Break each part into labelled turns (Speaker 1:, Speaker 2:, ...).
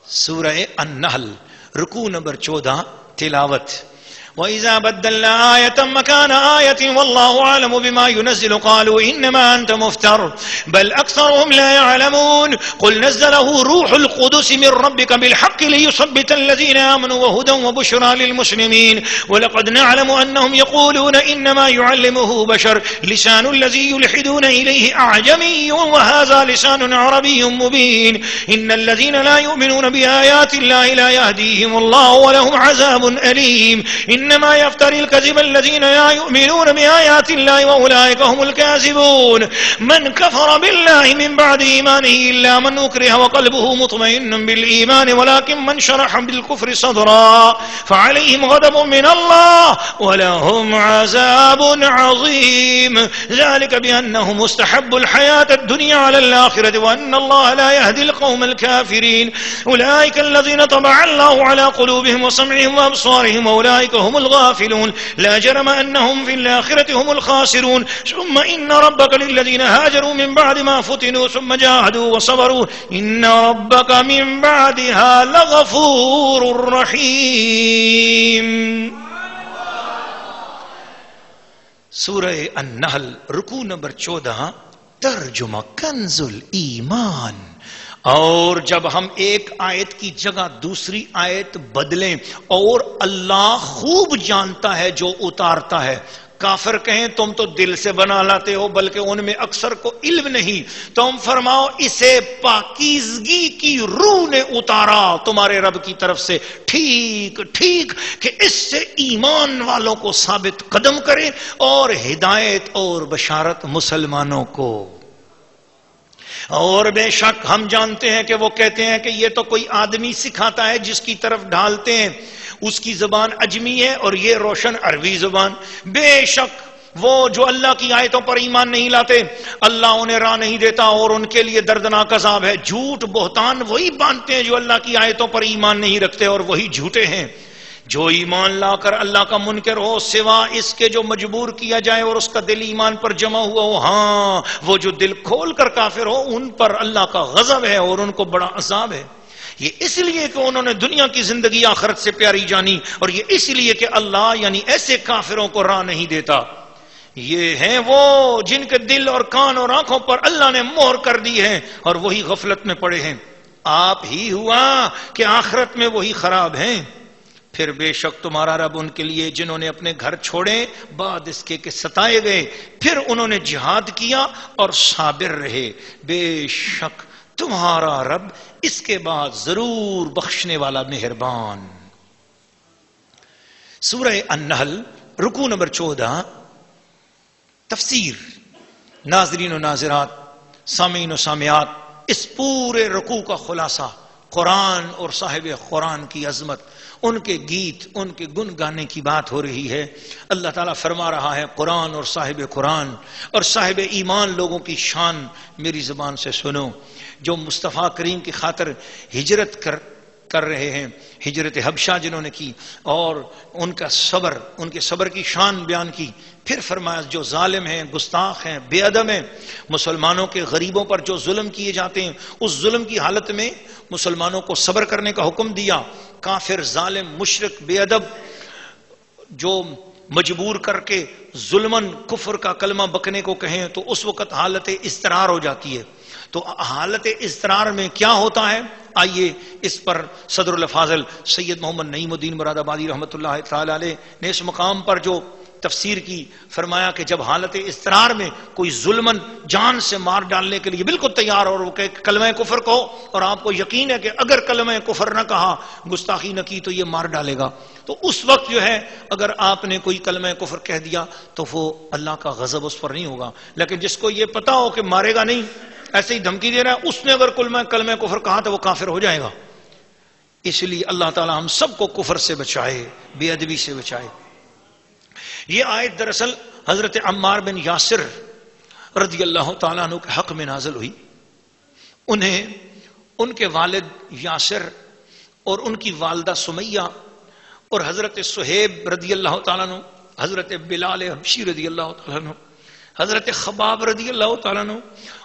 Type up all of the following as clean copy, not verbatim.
Speaker 1: سورہ النحل رکوع نمبر 14 تلاوت. وَإِذَا بَدَّلْنَا آيَةً مَّكَانَ آيَةٍ وَاللَّهُ أَعْلَمُ بِمَا يُنَزِّلُ قَالُوا إِنَّمَا أَنتَ مُفْتَرٍ بَلْ أَكْثَرُهُمْ لَا يَعْلَمُونَ قُلْ نَزَّلَهُ رُوحُ الْقُدُسِ مِنْ رَبِّكَ بِالْحَقِّ لِيُثَبِّتَ الَّذِينَ آمَنُوا وَهُدًى وَبُشْرَى لِلْمُسْلِمِينَ وَلَقَدْ نَعْلَمُ أَنَّهُمْ يَقُولُونَ إِنَّمَا يُعَلِّمُهُ بَشَرٌ لِسَانُ الَّذِي يُلْحِدُونَ إِلَيْهِ أَعْجَمِيٌّ وَهَذَا لِسَانٌ عَرَبِيٌّ مُبِينٌ إِنَّ الَّذِينَ لَا يُؤْمِنُونَ بِآيَاتِ اللَّهِ لَا يَهْدِيهِمُ اللَّهُ وَلَهُمْ عَذَابٌ أَلِيمٌ إِنَّمَا يَفْتَرِي الكذب الذين لا يؤمنون بآيات الله وأولئك هم الكاذبون من كفر بالله من بعد إيمانه إلا من أكره وقلبه مطمئن بالإيمان ولكن من شرح بالكفر صدرا فعليهم غضب من الله ولهم عذاب عظيم ذلك بأنهم مستحب الحياة الدنيا على الآخرة وأن الله لا يهدي القوم الكافرين أولئك الذين طبع الله على قلوبهم وسمعهم وأبصارهم وأولئك هم الغافلون لا جرم أنهم في الآخرة هم الخاسرون ثم إن ربك للذين هاجروا من بعد ما فتنوا ثم جاهدوا وصبروا إن ربك من بعدها لغفور رحيم. سورہ النحل رکوع نمبر 14 ترجمہ کنز الایمان. اور جب ہم ایک آیت کی جگہ دوسری آیت بدلیں اور اللہ خوب جانتا ہے جو اتارتا ہے. کافر کہیں تم تو دل سے بنا لاتے ہو بلکہ ان میں اکثر کو علم نہیں. تم فرماؤ اسے پاکیزگی کی روح نے اتارا تمہارے رب کی طرف سے. ٹھیک ٹھیک کہ اس سے ایمان والوں کو ثابت قدم کرے اور ہدایت اور بشارت مسلمانوں کو. اور بے شک ہم جانتے ہیں کہ وہ کہتے ہیں کہ یہ تو کوئی آدمی سکھاتا ہے جس کی طرف ڈھالتے ہیں, اس کی زبان عجمی ہے اور یہ روشن عربی زبان. بے شک وہ جو اللہ کی آیتوں پر ایمان نہیں لاتے اللہ انہیں راہ نہیں دیتا اور ان کے لیے دردناک عذاب ہے. جھوٹ بہتان وہی باندھتے ہیں جو اللہ کی آیتوں پر ایمان نہیں رکھتے اور وہی جھوٹے ہیں. جو ایمان لا کر اللہ کا منکر ہو سوا اس کے جو مجبور کیا جائے اور اس کا دل ایمان پر جمع ہوا ہو, ہاں وہ جو دل کھول کر کافر ہو ان پر اللہ کا غضب ہے اور ان کو بڑا عذاب ہے. یہ اس لیے کہ انہوں نے دنیا کی زندگی آخرت سے پیاری جانی اور یہ اس لیے کہ اللہ یعنی ایسے کافروں کو راہ نہیں دیتا. یہ ہیں وہ جن کے دل اور کان اور آنکھوں پر اللہ نے مہر کر دی ہے اور وہی غفلت میں پڑے ہیں. آپ ہی ہوا کہ آخرت میں وہی خراب ہیں. پھر بے شک تمہارا رب ان کے لیے جنہوں نے اپنے گھر چھوڑے بعد اس کے کہ ستائے گئے پھر انہوں نے جہاد کیا اور صابر رہے, بے شک تمہارا رب اس کے بعد ضرور بخشنے والا مہربان. سورہ النحل رکوع نمبر 14 تفسیر. ناظرین و ناظرات, سامعین و سامعات, اس پورے رکوع کا خلاصہ قرآن اور صاحب قرآن کی عظمت, ان کے گیت, ان کے گن گانے کی بات ہو رہی ہے. اللہ تعالیٰ فرما رہا ہے قرآن اور صاحب قرآن اور صاحب ایمان لوگوں کی شان میری زبان سے سنو جو مصطفیٰ کریم کی خاطر ہجرت کر رہے ہیں, ہجرت حبشہ جنہوں نے کی اور ان کا صبر, ان کے صبر کی شان بیان کی. پھر فرمایا جو ظالم ہیں, گستاخ ہیں, بے ادب ہیں, مسلمانوں کے غریبوں پر جو ظلم کیے جاتے ہیں اس ظلم کی حالت میں مسلمانوں کو صبر کرنے کا حکم دیا. کافر, ظالم, مشرک, بے ادب جو مجبور کر کے ظلمن کفر کا کلمہ بکنے کو کہیں تو اس وقت حالت اضطرار ہو جاتی ہے. تو حالت اضطرار میں کیا ہوتا ہے آئیے اس پر صدر الافاضل سید محمد نعیم الدین مراد آبادی رحمۃ اللہ تعالی علیہ نے اس مقام پر جو تفسیر کی فرمایا کہ جب حالت اضطرار میں کوئی ظلمن جان سے مار ڈالنے کے لیے بالکل تیار اور وہ کہ کلمہ کفر کہو اور آپ کو یقین ہے کہ اگر کلمہ کفر نہ کہا, گستاخی نہ کی تو یہ مار ڈالے گا, تو اس وقت جو ہے اگر آپ نے کوئی کلمہ کفر کہہ دیا تو وہ اللہ کا غضب اس پر نہیں ہوگا. لیکن جس کو یہ پتا ہو کہ مارے گا نہیں, ایسے ہی دھمکی دے رہا ہے, اس نے اگر کلمہ کفر کہا تو وہ کافر ہو جائے گا. اس لیے اللہ تعالی ہم سب کو کفر سے بچائے, بے ادبی سے بچائے. یہ آیت دراصل حضرت عمار بن یاسر رضی اللہ تعالیٰ عنہ کے حق میں نازل ہوئی. انہیں ان کے والد یاسر اور ان کی والدہ سمیہ اور حضرت صہیب رضی اللہ تعالیٰ عنہ, حضرت بلال حبشی رضی اللہ تعالیٰ عنہ, حضرت خباب رضی اللہ تعالیٰ عنہ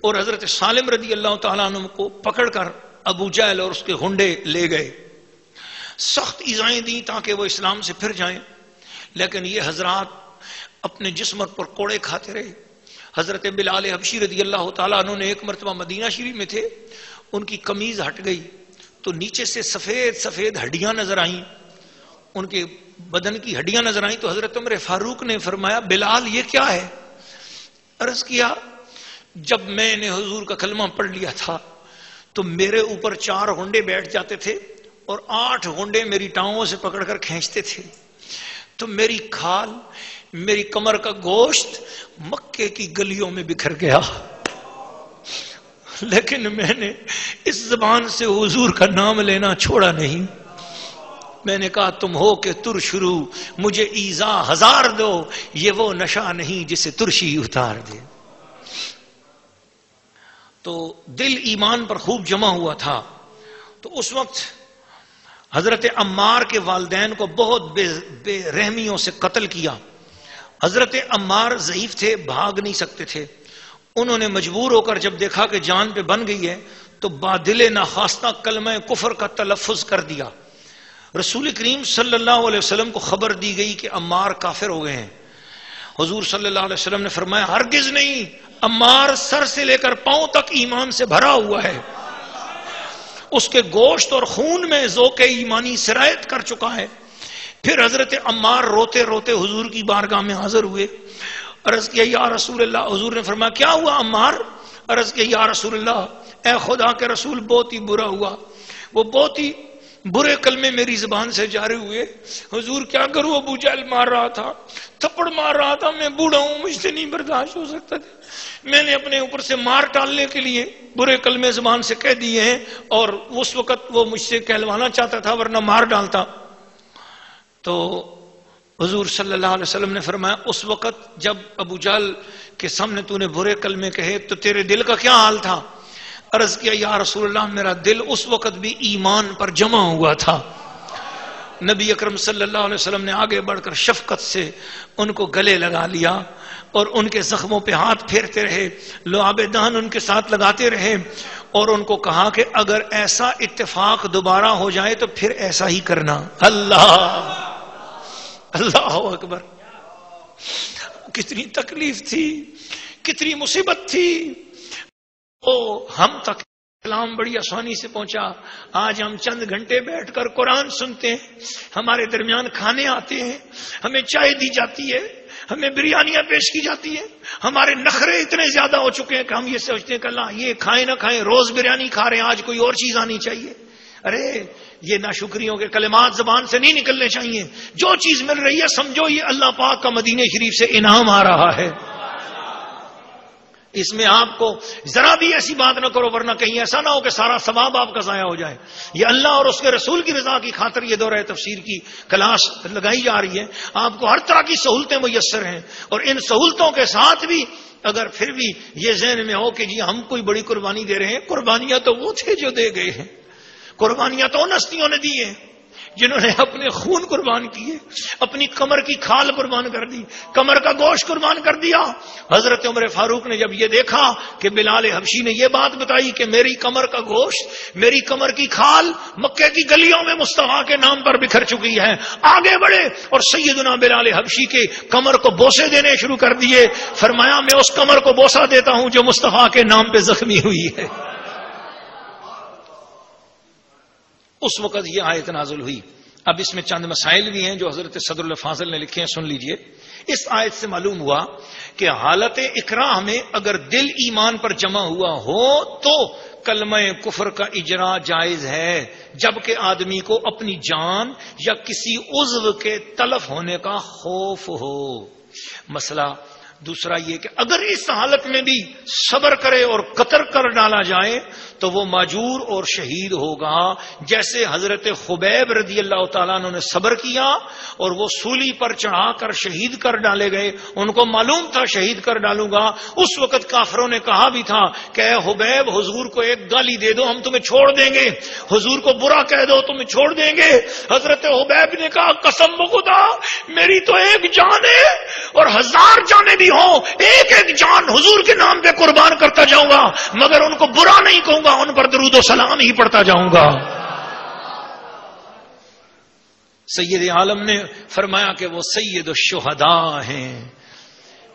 Speaker 1: اور حضرت سالم رضی اللہ تعالیٰ عنہ کو پکڑ کر ابو جہل اور اس کے غنڈے لے گئے، سخت ایذائیں دی تاکہ وہ اسلام سے پھر جائیں، لیکن یہ حضرات اپنے جسم پر کوڑے کھاتے رہے۔ حضرت بلال حبشی رضی اللہ تعالیٰ عنہ نے ایک مرتبہ مدینہ شریف میں تھے، ان کی قمیض ہٹ گئی تو نیچے سے سفید سفید ہڈیاں نظر آئیں، ان کے بدن کی ہڈیاں نظر آئیں تو حضرت عمر فاروق نے فرمایا بلال یہ کیا ہے؟ عرض کیا جب میں نے حضور کا کلمہ پڑھ لیا تھا تو میرے اوپر 4 غنڈے بیٹھ جاتے تھے اور 8 غنڈے میری ٹانگوں سے پکڑ کر کھینچتے تھے، تو میری کھال، میری کمر کا گوشت مکے کی گلیوں میں بکھر گیا، لیکن میں نے اس زبان سے حضور کا نام لینا چھوڑا نہیں۔ میں نے کہا تم ہو کہ تر شروع، مجھے ایذا 1000 دو، یہ وہ نشہ نہیں جسے ترشی اتار دے۔ تو دل ایمان پر خوب جمع ہوا تھا، تو اس وقت حضرت عمار کے والدین کو بہت بے رحمیوں سے قتل کیا۔ حضرت عمار ضعیف تھے، بھاگ نہیں سکتے تھے، انہوں نے مجبور ہو کر جب دیکھا کہ جان پہ بن گئی ہے تو بادل ناخواستہ کلمہ کفر کا تلفظ کر دیا۔ رسول کریم صلی اللہ علیہ وسلم کو خبر دی گئی کہ عمار کافر ہو گئے ہیں۔ حضور صلی اللہ علیہ وسلم نے فرمایا ہرگز نہیں، عمار سر سے لے کر پاؤں تک ایمان سے بھرا ہوا ہے، اس کے گوشت اور خون میں ذوق ایمانی سرایت کر چکا ہے۔ پھر حضرت عمار روتے روتے حضور کی بارگاہ میں حاضر ہوئے، عرض کیا یا رسول اللہ، حضور نے فرمایا کیا ہوا عمار؟ عرض کیا یا رسول اللہ، اے خدا کے رسول بہت ہی برا ہوا، وہ بہت ہی برے کلمے میری زبان سے جاری ہوئے، حضور کیا کروں، ابو جہل مار رہا تھا، تھپڑ مار رہا تھا، میں بوڑھا ہوں، مجھ سے نہیں برداشت ہو سکتا تھا، میں نے اپنے اوپر سے مار ٹالنے کے لیے برے کلمے زبان سے کہہ دیے ہیں، اور اس وقت وہ مجھ سے کہلوانا چاہتا تھا ورنہ مار ڈالتا۔ تو حضور صلی اللہ علیہ وسلم نے فرمایا اس وقت جب ابو جہل کے سامنے تو نے برے کلمے کہے تو تیرے دل کا کیا حال تھا؟ عرض کیا یا رسول اللہ میرا دل اس وقت بھی ایمان پر جمع ہوا تھا۔ نبی اکرم صلی اللہ علیہ وسلم نے آگے بڑھ کر شفقت سے ان کو گلے لگا لیا اور ان کے زخموں پہ ہاتھ پھیرتے رہے، لعاب دہن ان کے ساتھ لگاتے رہے، اور ان کو کہا کہ اگر ایسا اتفاق دوبارہ ہو جائے تو پھر ایسا ہی کرنا۔ اللہ اکبر، کتنی تکلیف تھی، کتنی مصیبت تھی، ہم تک اسلام بڑی آسانی سے پہنچا۔ آج ہم چند گھنٹے بیٹھ کر قرآن سنتے ہیں، ہمارے درمیان کھانے آتے ہیں، ہمیں چائے دی جاتی ہے، ہمیں بریانیاں پیش کی جاتی ہیں، ہمارے نخرے اتنے زیادہ ہو چکے ہیں کہ ہم یہ سوچتے ہیں کہ اللہ یہ کھائیں نہ کھائیں، روز بریانی کھا رہے ہیں، آج کوئی اور چیز آنی چاہیے۔ ارے یہ ناشکریوں کے کلمات زبان سے نہیں نکلنے چاہیے، جو چیز مل رہی ہے سمجھو یہ اللہ پاک کا مدینہ شریف سے انعام آ رہا ہے، اس میں آپ کو ذرا بھی ایسی بات نہ کرو ورنہ کہیں ایسا نہ ہو کہ سارا ثواب آپ کا ضائع ہو جائے۔ یہ اللہ اور اس کے رسول کی رضا کی خاطر یہ دورہ تفسیر کی کلاس لگائی جا رہی ہے، آپ کو ہر طرح کی سہولتیں میسر ہیں، اور ان سہولتوں کے ساتھ بھی اگر پھر بھی یہ ذہن میں ہو کہ جی ہم کوئی بڑی قربانی دے رہے ہیں، قربانیاں تو وہ تھے جو دے گئے ہیں، قربانیاں تو ان ہستیوں نے دی ہیں جنہوں نے اپنے خون قربان کیے، اپنی کمر کی کھال قربان کر دی، کمر کا گوشت قربان کر دیا۔ حضرت عمر فاروق نے جب یہ دیکھا کہ بلال حبشی نے یہ بات بتائی کہ میری کمر کا گوشت، میری کمر کی کھال مکے کی گلیوں میں مصطفیٰ کے نام پر بکھر چکی ہے، آگے بڑھے اور سیدنا بلال حبشی کے کمر کو بوسے دینے شروع کر دیے۔ فرمایا میں اس کمر کو بوسہ دیتا ہوں جو مصطفیٰ کے نام پہ زخمی ہوئی ہے۔ اس وقت یہ آیت نازل ہوئی۔ اب اس میں چند مسائل بھی ہیں جو حضرت صدر الفاضل نے لکھے ہیں، سن لیجئے۔ اس آیت سے معلوم ہوا کہ حالت اکراہ میں اگر دل ایمان پر جمع ہوا ہو تو کلمہ کفر کا اجرا جائز ہے، جبکہ آدمی کو اپنی جان یا کسی عضو کے تلف ہونے کا خوف ہو۔ مسئلہ دوسرا یہ کہ اگر اس حالت میں بھی صبر کرے اور قتل کر ڈالا جائے تو وہ ماجور اور شہید ہوگا، جیسے حضرت خبیب رضی اللہ تعالیٰ عنہ نے صبر کیا اور وہ سولی پر چڑھا کر شہید کر ڈالے گئے، ان کو معلوم تھا شہید کر ڈالوں گا۔ اس وقت کافروں نے کہا بھی تھا کہ اے خبیب حضور کو ایک گالی دے دو ہم تمہیں چھوڑ دیں گے، حضور کو برا کہہ دو تمہیں چھوڑ دیں گے۔ حضرت خبیب نے کہا قسم بخدا میری تو ایک جان ہے اور 1000 جانیں بھی ہوں، ایک ایک جان حضور کے نام پہ قربان کرتا جاؤں گا، مگر ان کو برا نہیں کہوں گا، ان پر درود و سلام ہی پڑھتا جاؤں گا. سید عالم نے فرمایا کہ وہ سید الشہداء ہیں.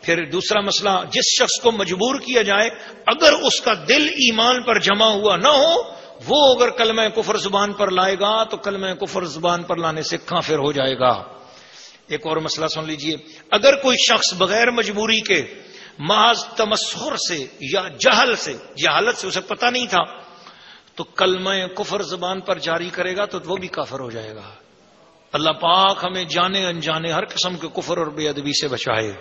Speaker 1: پھر دوسرا مسئلہ، جس شخص کو مجبور کیا جائے اگر اس کا دل ایمان پر جمع ہوا نہ ہو، وہ اگر کلمہ کفر زبان پر لائے گا تو کلمہ کفر زبان پر لانے سے کافر ہو جائے گا. ایک اور مسئلہ سن لیجئے، اگر کوئی شخص بغیر مجبوری کے محض تمسخر سے یا جہالت سے اسے پتہ نہیں تھا تو کلمہ کفر زبان پر جاری کرے گا تو وہ بھی کافر ہو جائے گا. اللہ پاک ہمیں جانے انجانے ہر قسم کے کفر اور بے ادبی سے بچائے.